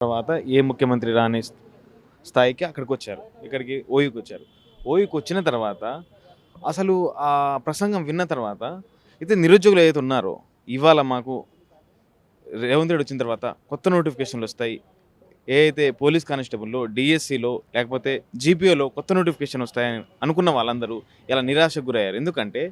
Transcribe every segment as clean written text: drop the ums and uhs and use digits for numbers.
తర్వాత ఏ ముఖ్యమంత్రి రాని స్థాయికి అక్కడికొచ్చారు. ఇక్కడికి ఓయూకొచ్చారు. ఓయూకొచ్చిన తర్వాత అసలు ఆ ప్రసంగం విన్న తర్వాత అయితే నిరుద్యోగులు ఏదైతే ఉన్నారో, ఇవాళ మాకు రేవంత్ రెడ్డి వచ్చిన తర్వాత కొత్త నోటిఫికేషన్‌లొస్తాయి. ఏ అయితే పోలీస్ కానిస్టేబుల్‌లో, డీఎస్సీలో లేకపోతే జీపీఓలో కొత్త నోటిఫికేషన్ వస్తాయని అనుకున్న వాళ్ళందరూ ఇలా నిరాశకు గురయ్యారు. ఎందుకంటే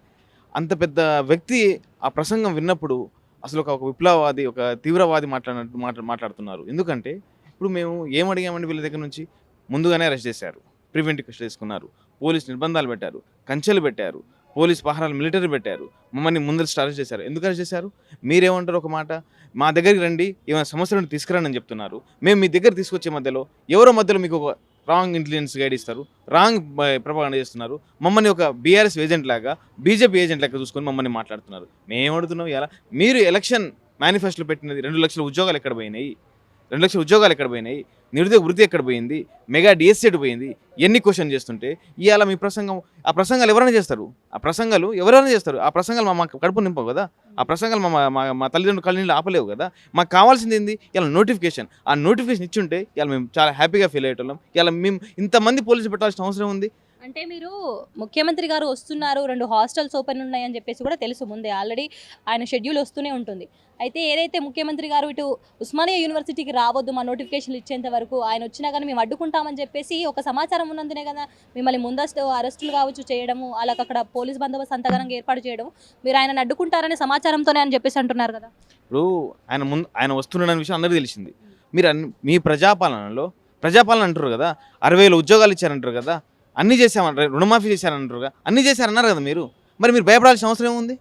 అంత పెద్ద వ్యక్తి ఆ ప్రసంగం విన్నప్పుడు అసలు ఒక విప్లవవాది, ఒక తీవ్రవాది మాట్లాడినట్టు మాట్లాడుతున్నారు. ఎందుకంటే ఇప్పుడు మేము ఏం అడిగామండి వీళ్ళ దగ్గర నుంచి? ముందుగానే అరెస్ట్ చేశారు. ప్రివెంటివ్ కస్టడీ తీసుకున్నారు. పోలీస్ నిర్బంధాలు పెట్టారు. కంచెలు పెట్టారు. పోలీస్ పహారాలు మిలిటరీ పెట్టారు. మమ్మల్ని ముందస్తు అరెస్ట్ చేశారు. ఎందుకు అరెస్ట్ చేశారు? మీరేమంటారు ఒక మాట? మా దగ్గరికి రండి, ఏమైనా సమస్యలుంటే తీసుకురండి అని చెప్తున్నారు. మేము మీ దగ్గర తీసుకొచ్చే మధ్యలో ఎవరో మధ్యలో మీకు ఒక రాంగ్ ఇంటెలిజెన్స్ గైడ్ ఇస్తారు. రాంగ్ ప్రొపగండా చేస్తున్నారు. మమ్మల్ని ఒక బీఆర్ఎస్ ఏజెంట్ లాగా, బీజేపీ ఏజెంట్ లెక్క చూసుకొని మమ్మల్ని మాట్లాడుతున్నారు. మేమడుగుతున్నాం ఇలా మీరు ఎలక్షన్ మేనిఫెస్టోలో పెట్టినది 2,00,000 ఉద్యోగాలు ఎక్కడ పోయినాయి? 2,00,000 ఉద్యోగాలు ఎక్కడ పోయినాయి? నిరుద్యోగ వృత్తి ఎక్కడ పోయింది? మెగా డిఎస్సీ ఎటు పోయింది? ఎన్ని క్వశ్చన్ చేస్తుంటే ఇవాళ మీ ప్రసంగం, ఆ ప్రసంగాలు ఎవరైనా చేస్తారు. ఆ ప్రసంగాలు ఎవరైనా చేస్తారు. ఆ ప్రసంగాలు మా కడుపు నింపవు కదా. ఆ ప్రసంగాలు మా తల్లిదండ్రులు కళ్ళు నీళ్ళు ఆపలేవు కదా. మాకు కావాల్సింది ఏంది? ఇలా నోటిఫికేషన్. ఆ నోటిఫికేషన్ ఇచ్చుంటే ఇలా మేము చాలా హ్యాపీగా ఫీల్ అయ్యేటోళ్ళం. ఇలా మేము ఇంతమంది పోలీసులు పెట్టాల్సిన అవసరం ఉంది. అంటే మీరు ముఖ్యమంత్రి గారు వస్తున్నారు, 2 హాస్టల్స్ ఓపెన్ ఉన్నాయని చెప్పేసి కూడా తెలుసు ముందే. ఆల్రెడీ ఆయన షెడ్యూల్ వస్తూనే ఉంటుంది. అయితే ఏదైతే ముఖ్యమంత్రి గారు ఇటు ఉస్మానియా యూనివర్సిటీకి రావద్దు మా నోటిఫికేషన్లు ఇచ్చేంత వరకు, ఆయన వచ్చినా కానీ మేము అడ్డుకుంటామని చెప్పేసి ఒక సమాచారం ఉన్నందునే కదా మిమ్మల్ని ముందస్తు అరెస్టులు కావచ్చు చేయడము, అలాగ అక్కడ పోలీస్ బందోబస్తు అంతగానంగా ఏర్పాటు చేయడం, మీరు ఆయనను అడ్డుకుంటారనే సమాచారంతోనే అని చెప్పేసి అంటున్నారు కదా. ఇప్పుడు ఆయన వస్తున్నాడనే విషయం అందరికీ తెలిసింది. మీరు మీ ప్రజాపాలన అంటారు కదా, 60,000 ఉద్యోగాలు ఇచ్చారంటారు కదా, అన్నీ చేశామంటారు, రుణమాఫీ చేశారంటారు కదా, అన్నీ చేశారన్నారు కదా మీరు. మరి మీరు భయపడాల్సిన అవసరం ఏముంది?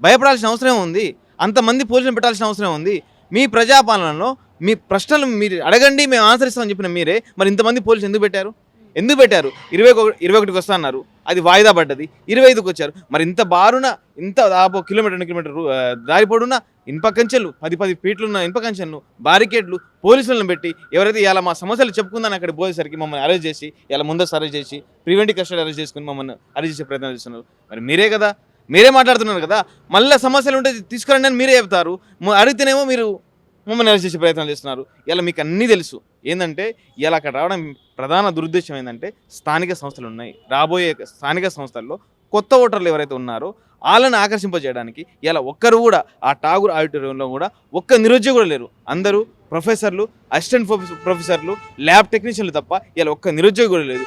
భయపడాల్సిన అవసరం ఉంది. అంతమంది పోలీసులు పెట్టాల్సిన అవసరం ఉంది. మీ ప్రజాపాలనలో మీ ప్రశ్నలు మీరు అడగండి, మేము ఆన్సర్ ఇస్తామని చెప్పిన మీరే మరి ఇంతమంది పోలీసులు ఎందుకు పెట్టారు? 21కి వస్తా అన్నారు, అది వాయిదా పడ్డది. 25కి వచ్చారు. మరి ఇంత బారున, ఇంత దాదాపు కిలోమీటర్ 2 కిలోమీటర్ దారి పొడున ఇనుప కంచెలు, 10 ఫీట్లున్న ఇనుప కంచెలను, బారికేడ్లు, పోలీసులను పెట్టి ఎవరైతే ఇలా మా సమస్యలు చెప్పుకుందని అక్కడ పోయేసరికి మమ్మల్ని అరెస్ట్ చేసి, ఇలా ముందస్తు అరెస్ట్ చేసి, ప్రివెంటివ్ కస్టడీ అరెస్ట్ చేసుకుని మమ్మల్ని అరెస్ట్ చేసే ప్రయత్నం చేస్తున్నారు. మరి మీరే కదా, మీరే మాట్లాడుతున్నారు కదా, మళ్ళీ సమస్యలు ఉంటే తీసుకురండి అని మీరే చెప్తారు. అడిగితేనేమో మీరు మమ్మల్ని అరెస్ట్ చేసే ప్రయత్నాలు చేస్తున్నారు. ఇలా మీకు అన్నీ తెలుసు. ఏంటంటే ఇలా అక్కడ రావడం ప్రధాన దురుద్దేశం ఏంటంటే, స్థానిక సంస్థలు ఉన్నాయి. రాబోయే స్థానిక సంస్థల్లో కొత్త ఓటర్లు ఎవరైతే ఉన్నారో వాళ్ళని ఆకర్షింపజేయడానికి ఇలా ఒక్కరు కూడా ఆ ఠాగూర్ ఆడిటోరియంలో కూడా ఒక్క నిరుద్యోగులు లేరు. అందరూ ప్రొఫెసర్లు, అసిస్టెంట్ ప్రొఫెసర్లు, ల్యాబ్ టెక్నీషియన్లు తప్ప ఇలా ఒక్క నిరుద్యోగి కూడా లేదు.